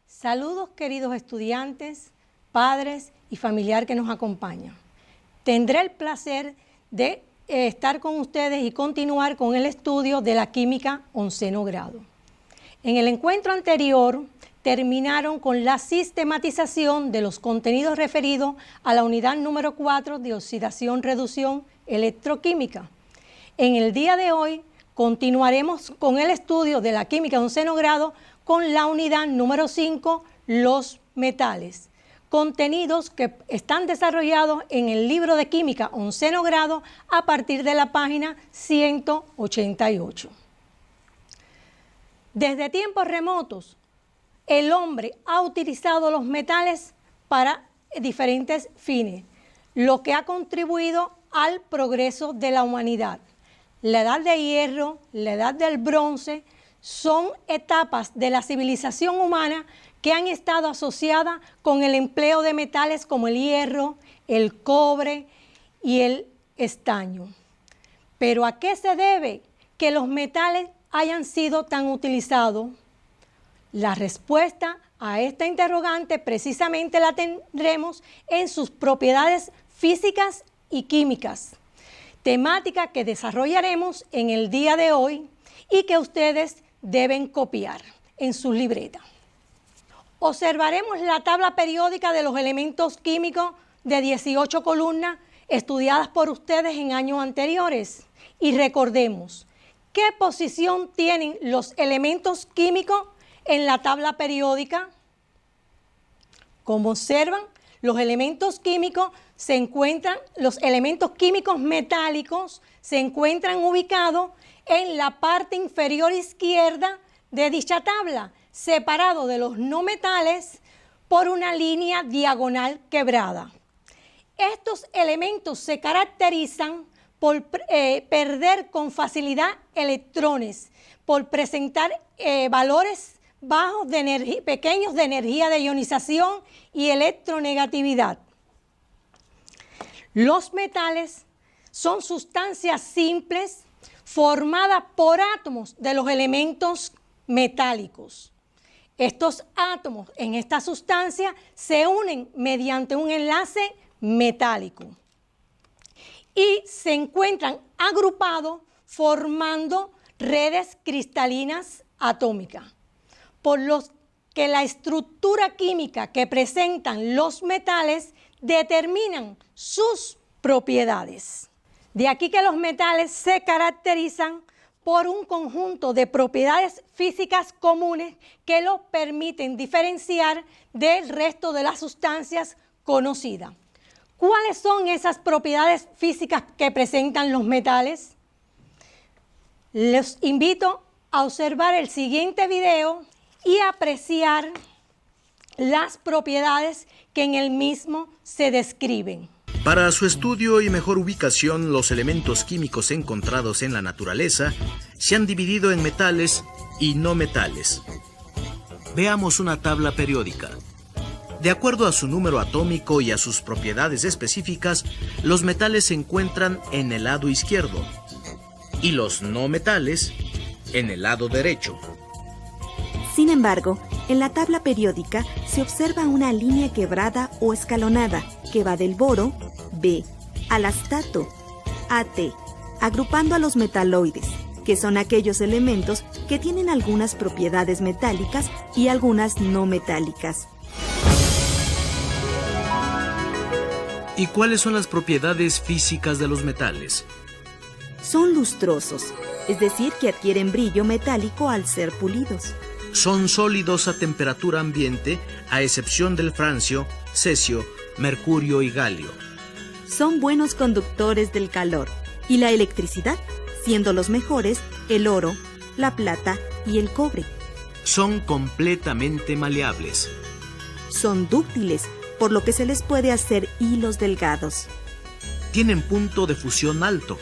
Saludos queridos estudiantes, padres y familiar que nos acompañan. Tendré el placer de estar con ustedes y continuar con el estudio de la química 11º grado. En el encuentro anterior terminaron con la sistematización de los contenidos referidos a la unidad número 4 de oxidación-reducción electroquímica. En el día de hoy continuaremos con el estudio de la química 11º grado con la unidad número 5, los metales. Contenidos que están desarrollados en el libro de química 11º grado a partir de la página 188. Desde tiempos remotos, el hombre ha utilizado los metales para diferentes fines, lo que ha contribuido al progreso de la humanidad. La edad de hierro, la edad del bronce, son etapas de la civilización humana que han estado asociadas con el empleo de metales como el hierro, el cobre y el estaño. ¿Pero a qué se debe que los metales hayan sido tan utilizados? La respuesta a esta interrogante precisamente la tendremos en sus propiedades físicas y químicas, temática que desarrollaremos en el día de hoy y que ustedes deben copiar en sus libretas. Observaremos la tabla periódica de los elementos químicos de 18 columnas estudiadas por ustedes en años anteriores y recordemos qué posición tienen los elementos químicos en la tabla periódica. Como observan, los elementos químicos los elementos químicos metálicos se encuentran ubicados en la parte inferior izquierda de dicha tabla, separado de los no metales por una línea diagonal quebrada. Estos elementos se caracterizan por perder con facilidad electrones, por presentar valores bajos pequeños de energía de ionización y electronegatividad. Los metales son sustancias simples formadas por átomos de los elementos metálicos. Estos átomos en esta sustancia se unen mediante un enlace metálico y se encuentran agrupados formando redes cristalinas atómicas, por lo que la estructura química que presentan los metales determinan sus propiedades. De aquí que los metales se caracterizan por un conjunto de propiedades físicas comunes que los permiten diferenciar del resto de las sustancias conocidas. ¿Cuáles son esas propiedades físicas que presentan los metales? Les invito a observar el siguiente video y apreciar las propiedades que en el mismo se describen. Para su estudio y mejor ubicación, los elementos químicos encontrados en la naturaleza se han dividido en metales y no metales. Veamos una tabla periódica. De acuerdo a su número atómico y a sus propiedades específicas, los metales se encuentran en el lado izquierdo y los no metales en el lado derecho. Sin embargo, en la tabla periódica se observa una línea quebrada o escalonada que va del boro, B, al astato, AT, agrupando a los metaloides, que son aquellos elementos que tienen algunas propiedades metálicas y algunas no metálicas. ¿Y cuáles son las propiedades físicas de los metales? Son lustrosos, es decir, que adquieren brillo metálico al ser pulidos. Son sólidos a temperatura ambiente, a excepción del francio, cesio, mercurio y galio. Son buenos conductores del calor y la electricidad, siendo los mejores el oro, la plata y el cobre. Son completamente maleables. Son dúctiles, por lo que se les puede hacer hilos delgados. Tienen punto de fusión alto.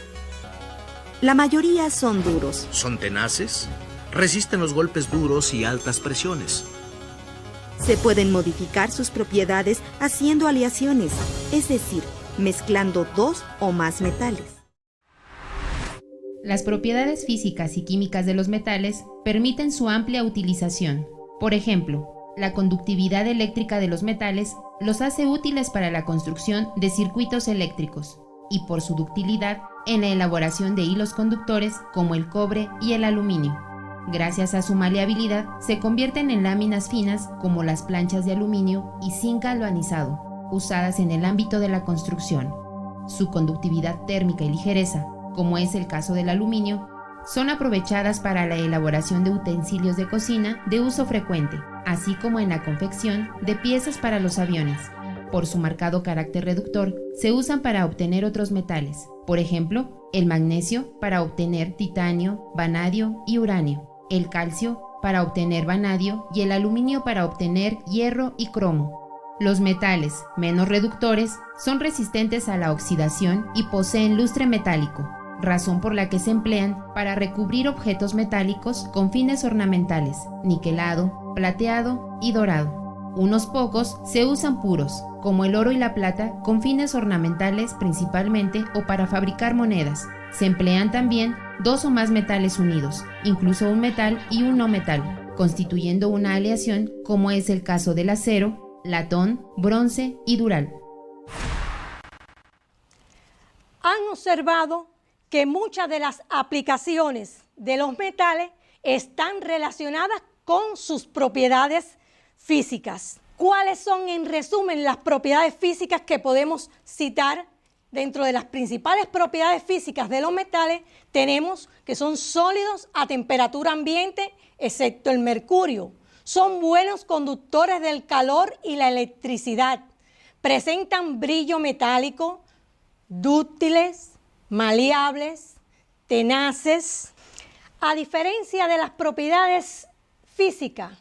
La mayoría son duros. Son tenaces. Resisten los golpes duros y altas presiones. Se pueden modificar sus propiedades haciendo aleaciones, es decir, mezclando dos o más metales. Las propiedades físicas y químicas de los metales permiten su amplia utilización. Por ejemplo, La conductividad eléctrica de los metales los hace útiles para la construcción de circuitos eléctricos y por su ductilidad en la elaboración de hilos conductores como el cobre y el aluminio. Gracias a su maleabilidad, se convierten en láminas finas como las planchas de aluminio y zinc galvanizado, usadas en el ámbito de la construcción. Su conductividad térmica y ligereza, como es el caso del aluminio, son aprovechadas para la elaboración de utensilios de cocina de uso frecuente, así como en la confección de piezas para los aviones. Por su marcado carácter reductor, se usan para obtener otros metales, por ejemplo, el magnesio para obtener titanio, vanadio y uranio, el calcio para obtener vanadio y el aluminio para obtener hierro y cromo. Los metales menos reductores son resistentes a la oxidación y poseen lustre metálico, razón por la que se emplean para recubrir objetos metálicos con fines ornamentales, niquelado, plateado y dorado. Unos pocos se usan puros, como el oro y la plata, con fines ornamentales principalmente o para fabricar monedas. Se emplean también 2 o más metales unidos, incluso un metal y un no metal, constituyendo una aleación como es el caso del acero, latón, bronce y dural. Han observado que muchas de las aplicaciones de los metales están relacionadas con sus propiedades físicas. ¿Cuáles son, en resumen, las propiedades físicas que podemos citar? Dentro de las principales propiedades físicas de los metales tenemos que son sólidos a temperatura ambiente, excepto el mercurio. Son buenos conductores del calor y la electricidad. Presentan brillo metálico, dúctiles, maleables, tenaces. A diferencia de las propiedades físicas,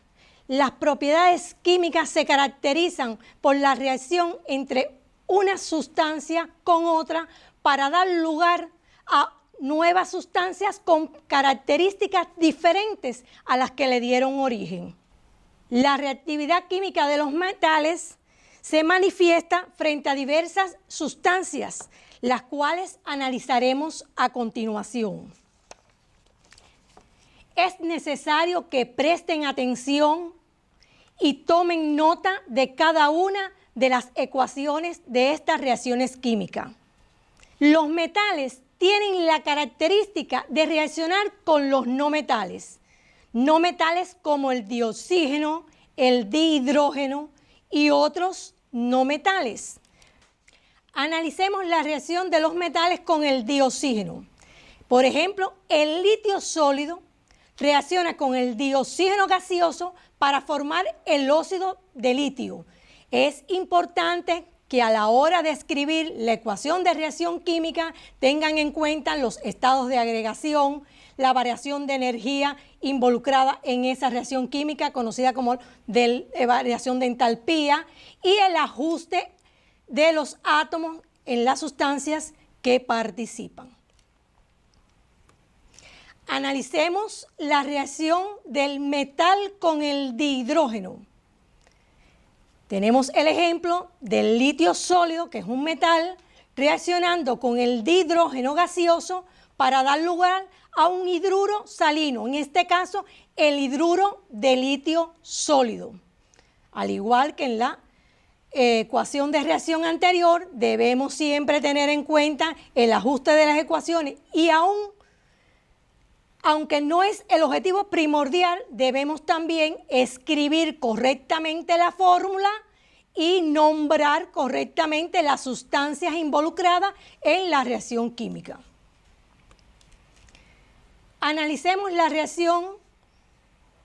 las propiedades químicas se caracterizan por la reacción entre una sustancia con otra para dar lugar a nuevas sustancias con características diferentes a las que le dieron origen. La reactividad química de los metales se manifiesta frente a diversas sustancias, las cuales analizaremos a continuación. Es necesario que presten atención y tomen nota de cada una de las ecuaciones de estas reacciones químicas. Los metales tienen la característica de reaccionar con los no metales como el dioxígeno, el dihidrógeno y otros no metales. Analicemos la reacción de los metales con el dioxígeno. Por ejemplo, el litio sólido reacciona con el dioxígeno gaseoso para formar el óxido de litio. Es importante que a la hora de escribir la ecuación de reacción química tengan en cuenta los estados de agregación, la variación de energía involucrada en esa reacción química conocida como variación de entalpía y el ajuste de los átomos en las sustancias que participan. Analicemos la reacción del metal con el dihidrógeno. Tenemos el ejemplo del litio sólido, que es un metal, reaccionando con el dihidrógeno gaseoso para dar lugar a un hidruro salino, en este caso el hidruro de litio sólido. Al igual que en la ecuación de reacción anterior, debemos siempre tener en cuenta el ajuste de las ecuaciones y aunque no es el objetivo primordial, debemos también escribir correctamente la fórmula y nombrar correctamente las sustancias involucradas en la reacción química. Analicemos la reacción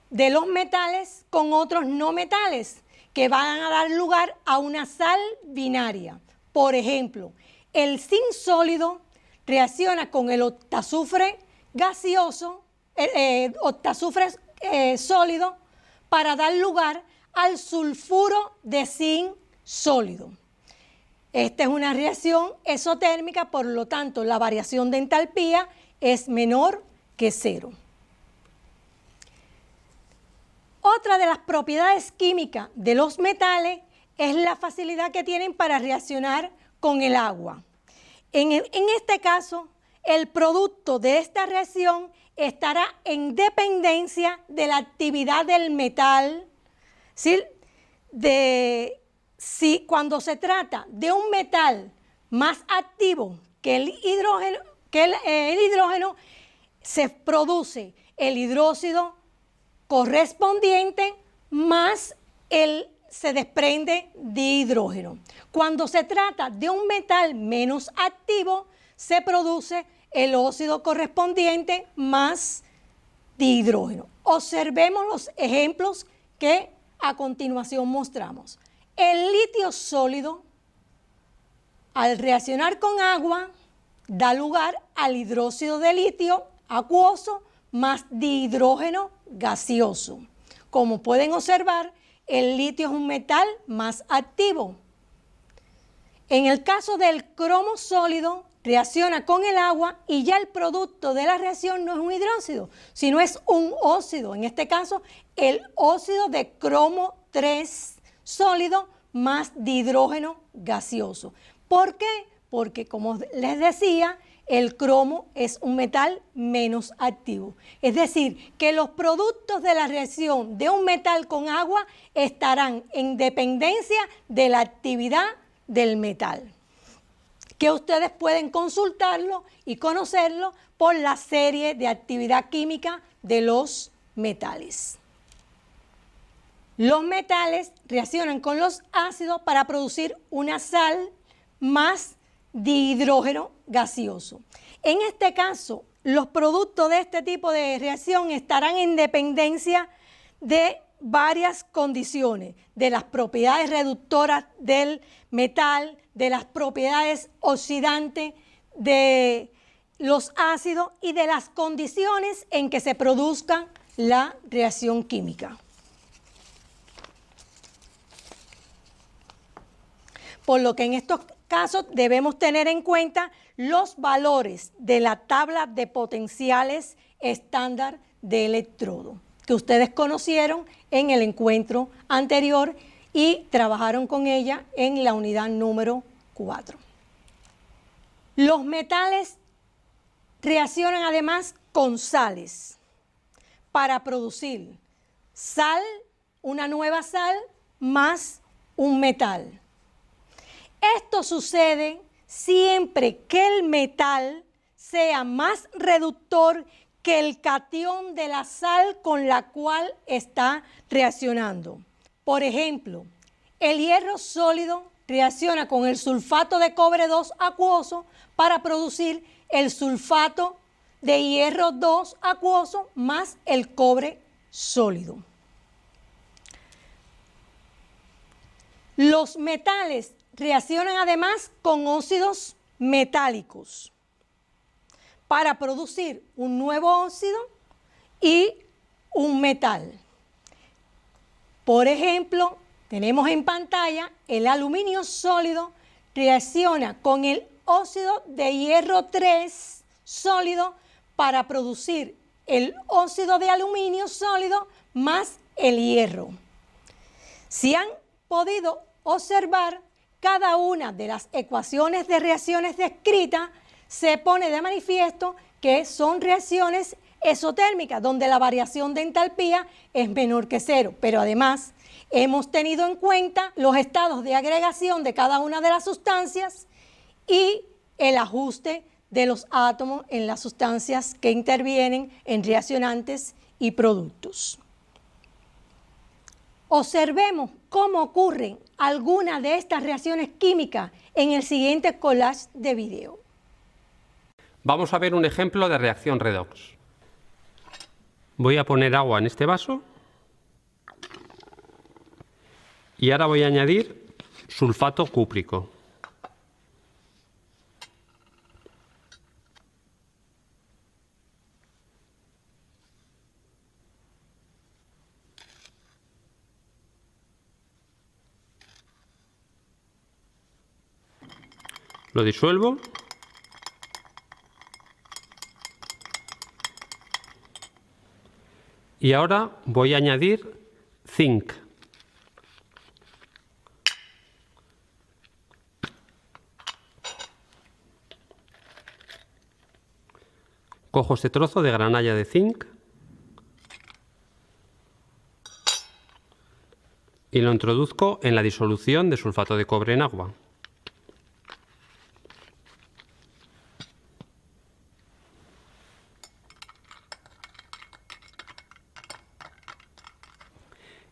de los metales con otros no metales que van a dar lugar a una sal binaria. Por ejemplo, el zinc sólido reacciona con el octazufre gaseoso, sólido, para dar lugar al sulfuro de zinc sólido. Esta es una reacción exotérmica, por lo tanto la variación de entalpía es menor que 0. Otra de las propiedades químicas de los metales es la facilidad que tienen para reaccionar con el agua. En este caso, el producto de esta reacción estará en dependencia de la actividad del metal, ¿sí? Si cuando se trata de un metal más activo que el hidrógeno, se produce el hidróxido correspondiente más se desprende dihidrógeno. Cuando se trata de un metal menos activo, se produce el óxido correspondiente más dihidrógeno. Observemos los ejemplos que a continuación mostramos. El litio sólido, al reaccionar con agua, da lugar al hidróxido de litio acuoso más dihidrógeno gaseoso. Como pueden observar, el litio es un metal más activo. En el caso del cromo sólido, reacciona con el agua y ya el producto de la reacción no es un hidróxido, sino es un óxido. En este caso, el óxido de cromo 3 sólido más dihidrógeno gaseoso. ¿Por qué? Porque, como les decía, el cromo es un metal menos activo. Es decir, que los productos de la reacción de un metal con agua estarán en dependencia de la actividad del metal, que ustedes pueden consultarlo y conocerlo por la serie de actividad química de los metales. Los metales reaccionan con los ácidos para producir una sal más dihidrógeno gaseoso. En este caso, los productos de este tipo de reacción estarán en dependencia de varias condiciones, de las propiedades reductoras del metal, de las propiedades oxidantes de los ácidos y de las condiciones en que se produzca la reacción química. Por lo que en estos casos debemos tener en cuenta los valores de la tabla de potenciales estándar de electrodo, que ustedes conocieron en el encuentro anterior y trabajaron con ella en la unidad número 4. Los metales reaccionan además con sales para producir sal, una nueva sal, más un metal. Esto sucede siempre que el metal sea más reductor que el catión de la sal con la cual está reaccionando. Por ejemplo, el hierro sólido reacciona con el sulfato de cobre 2 acuoso para producir el sulfato de hierro 2 acuoso más el cobre sólido. Los metales reaccionan además con óxidos metálicos para producir un nuevo óxido y un metal. Por ejemplo, tenemos en pantalla el aluminio sólido reacciona con el óxido de hierro 3 sólido para producir el óxido de aluminio sólido más el hierro. Si han podido observar, cada una de las ecuaciones de reacciones descritas se pone de manifiesto que son reacciones exotérmicas, donde la variación de entalpía es menor que cero, pero además hemos tenido en cuenta los estados de agregación de cada una de las sustancias y el ajuste de los átomos en las sustancias que intervienen en reaccionantes y productos. Observemos cómo ocurren algunas de estas reacciones químicas en el siguiente collage de video. Vamos a ver un ejemplo de reacción redox. Voy a poner agua en este vaso y ahora voy a añadir sulfato cúprico. Lo disuelvo y ahora voy a añadir zinc. Cojo este trozo de granalla de zinc y lo introduzco en la disolución de sulfato de cobre en agua.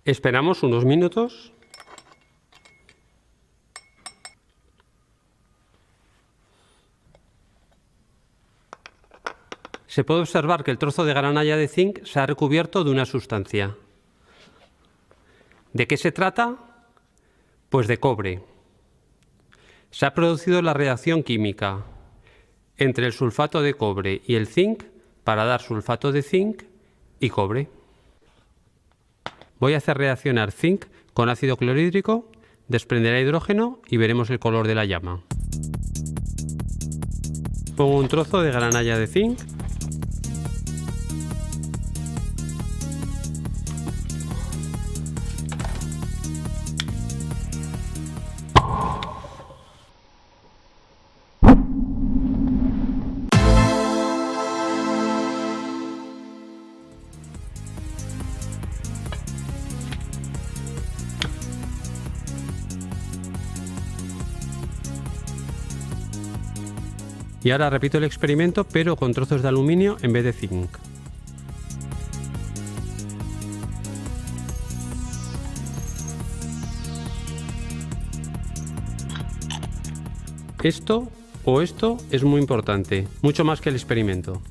Esperamos unos minutos. Se puede observar que el trozo de granalla de zinc se ha recubierto de una sustancia. ¿De qué se trata? Pues de cobre. Se ha producido la reacción química entre el sulfato de cobre y el zinc para dar sulfato de zinc y cobre. Voy a hacer reaccionar zinc con ácido clorhídrico, desprenderá hidrógeno y veremos el color de la llama. Pongo un trozo de granalla de zinc. Y ahora repito el experimento, pero con trozos de aluminio en vez de zinc. Esto es muy importante, mucho más que el experimento.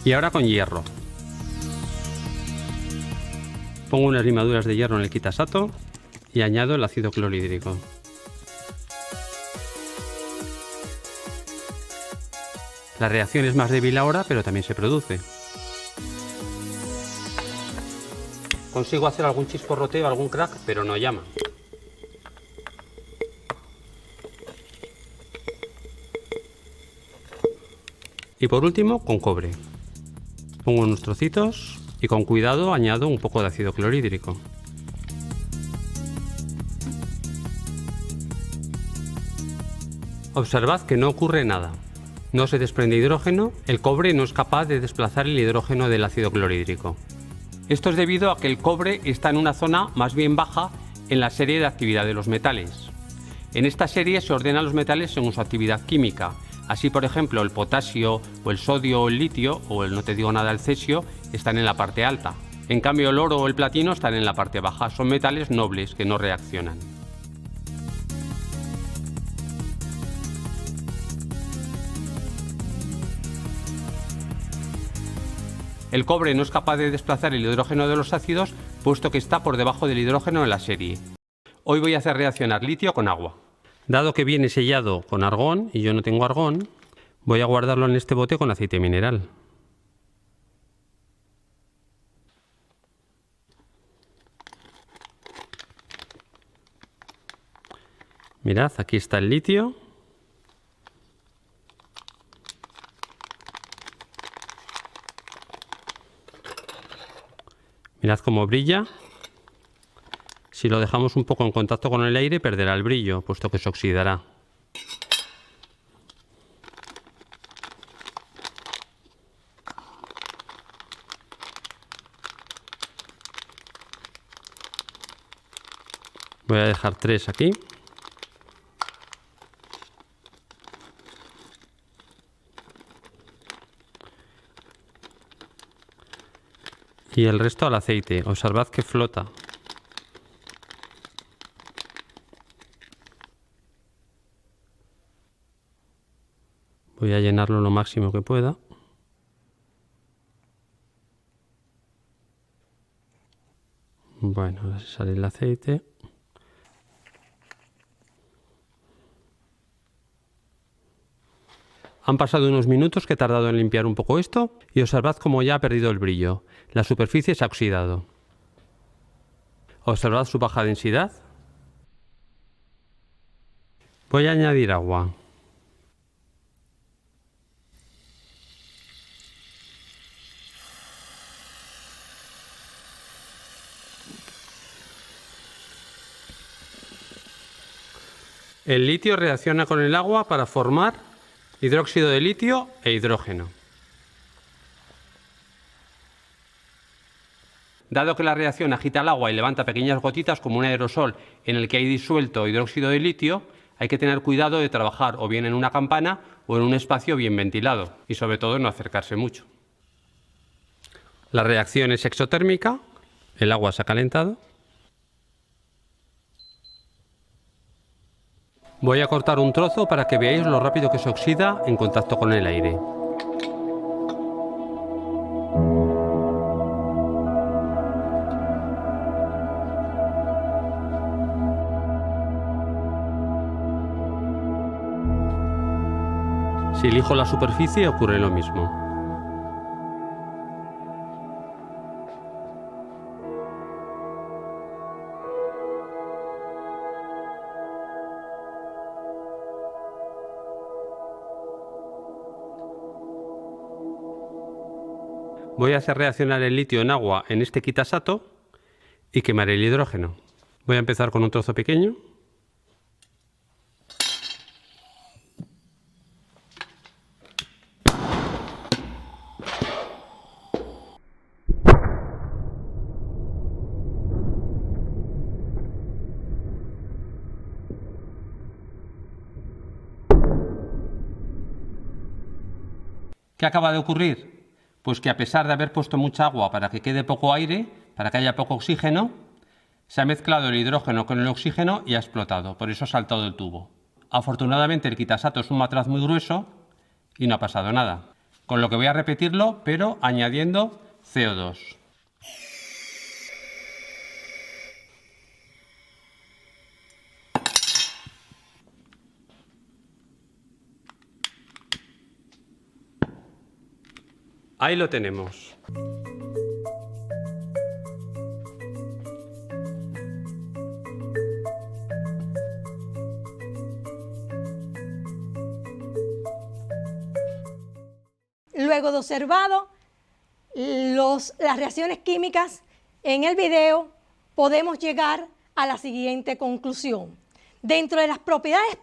Y ahora con hierro. Pongo unas limaduras de hierro en el quitasato y añado el ácido clorhídrico. La reacción es más débil ahora, pero también se produce. Consigo hacer algún chisporroteo, algún crack, pero no llama. Y por último, con cobre. Pongo unos trocitos y con cuidado añado un poco de ácido clorhídrico. Observad que no ocurre nada. No se desprende hidrógeno, el cobre no es capaz de desplazar el hidrógeno del ácido clorhídrico. Esto es debido a que el cobre está en una zona más bien baja en la serie de actividad de los metales. En esta serie se ordenan los metales según su actividad química. Así, por ejemplo, el potasio o el sodio o el litio, o el no te digo nada, el cesio, están en la parte alta. En cambio, el oro o el platino están en la parte baja. Son metales nobles que no reaccionan. El cobre no es capaz de desplazar el hidrógeno de los ácidos, puesto que está por debajo del hidrógeno en la serie. Hoy voy a hacer reaccionar litio con agua. Dado que viene sellado con argón y yo no tengo argón, voy a guardarlo en este bote con aceite mineral. Mirad, aquí está el litio. Mirad cómo brilla. Si lo dejamos un poco en contacto con el aire, perderá el brillo, puesto que se oxidará. Voy a dejar 3 aquí. Y el resto al aceite. Observad que flota. Voy a llenarlo lo máximo que pueda. Bueno, ahora sale el aceite. Han pasado unos minutos que he tardado en limpiar un poco esto y observad cómo ya ha perdido el brillo. La superficie se ha oxidado. Observad su baja densidad. Voy a añadir agua. El litio reacciona con el agua para formar hidróxido de litio e hidrógeno. Dado que la reacción agita el agua y levanta pequeñas gotitas como un aerosol en el que hay disuelto hidróxido de litio, hay que tener cuidado de trabajar o bien en una campana o en un espacio bien ventilado y sobre todo no acercarse mucho. La reacción es exotérmica, el agua se ha calentado. Voy a cortar un trozo para que veáis lo rápido que se oxida en contacto con el aire. Si elijo la superficie ocurre lo mismo. Voy a hacer reaccionar el litio en agua en este Kitasato y quemaré el hidrógeno. Voy a empezar con un trozo pequeño. ¿Qué acaba de ocurrir? Pues que a pesar de haber puesto mucha agua para que quede poco aire, para que haya poco oxígeno, se ha mezclado el hidrógeno con el oxígeno y ha explotado, por eso ha saltado el tubo. Afortunadamente el Kitasato es un matraz muy grueso y no ha pasado nada, con lo que voy a repetirlo pero añadiendo CO2. Ahí lo tenemos. Luego de observado las reacciones químicas en el video, podemos llegar a la siguiente conclusión. Dentro de las propiedades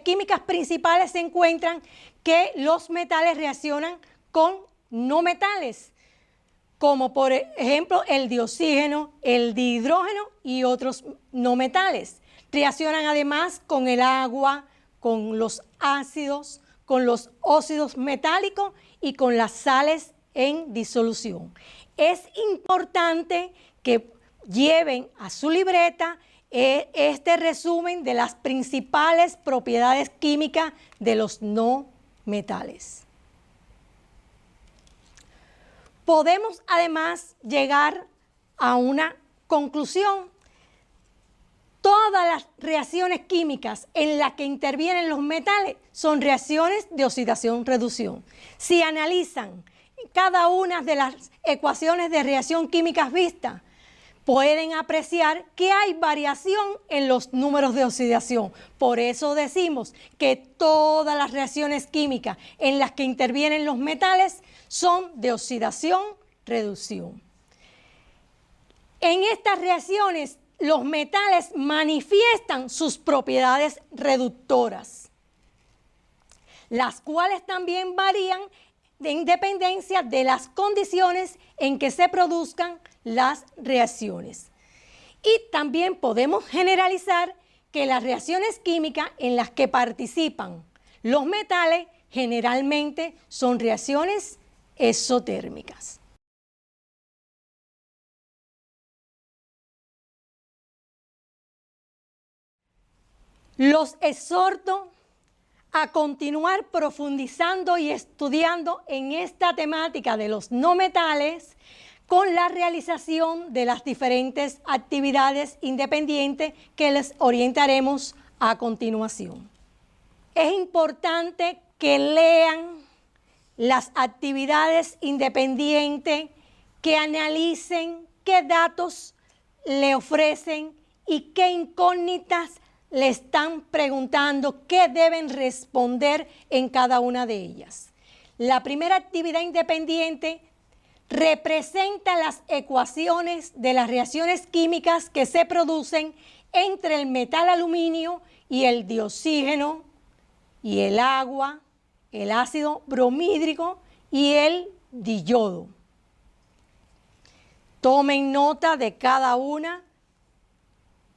químicas principales se encuentran que los metales reaccionan con no metales, como por ejemplo el de oxígeno, el de hidrógeno y otros no metales. Reaccionan además con el agua, con los ácidos, con los óxidos metálicos y con las sales en disolución. Es importante que lleven a su libreta este resumen de las principales propiedades químicas de los no metales. Podemos además llegar a una conclusión. Todas las reacciones químicas en las que intervienen los metales son reacciones de oxidación-reducción. Si analizan cada una de las ecuaciones de reacción químicas vistas, pueden apreciar que hay variación en los números de oxidación. Por eso decimos que todas las reacciones químicas en las que intervienen los metales son de oxidación-reducción. En estas reacciones, los metales manifiestan sus propiedades reductoras, las cuales también varían en dependencia de las condiciones en que se produzcan las reacciones. Y también podemos generalizar que las reacciones químicas en las que participan los metales generalmente son reacciones exotérmicas. Los exhorto a continuar profundizando y estudiando en esta temática de los no metales con la realización de las diferentes actividades independientes que les orientaremos a continuación. Es importante que lean las actividades independientes, que analicen qué datos le ofrecen y qué incógnitas le están preguntando, qué deben responder en cada una de ellas. La primera actividad independiente representa las ecuaciones de las reacciones químicas que se producen entre el metal aluminio y el dioxígeno y el agua, el ácido bromhídrico y el diyodo. Tomen nota de cada una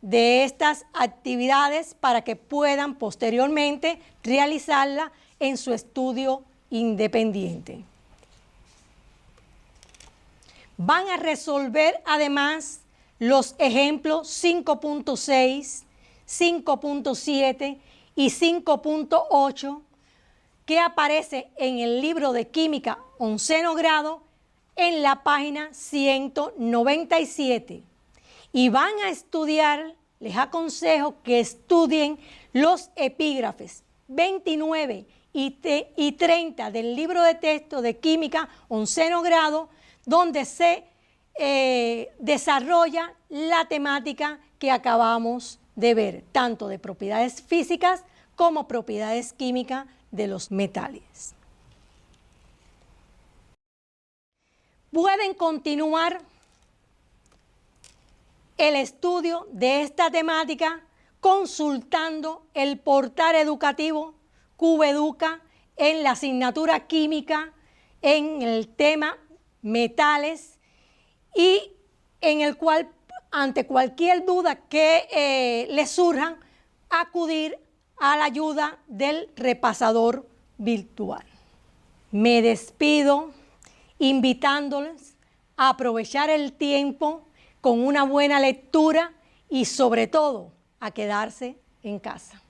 de estas actividades para que puedan posteriormente realizarla en su estudio independiente. Van a resolver además los ejemplos 5.6, 5.7 y 5.8 que aparece en el libro de Química 11º grado en la página 197. Y van a estudiar, les aconsejo que estudien los epígrafes 29 y 30 del libro de texto de Química 11º grado, donde se desarrolla la temática que acabamos de ver, tanto de propiedades físicas como propiedades químicas de los metales. Pueden continuar el estudio de esta temática consultando el portal educativo QVeduca en la asignatura química en el tema metales y en el cual ante cualquier duda que les surjan acudir a la ayuda del repasador virtual. Me despido invitándoles a aprovechar el tiempo con una buena lectura y sobre todo a quedarse en casa.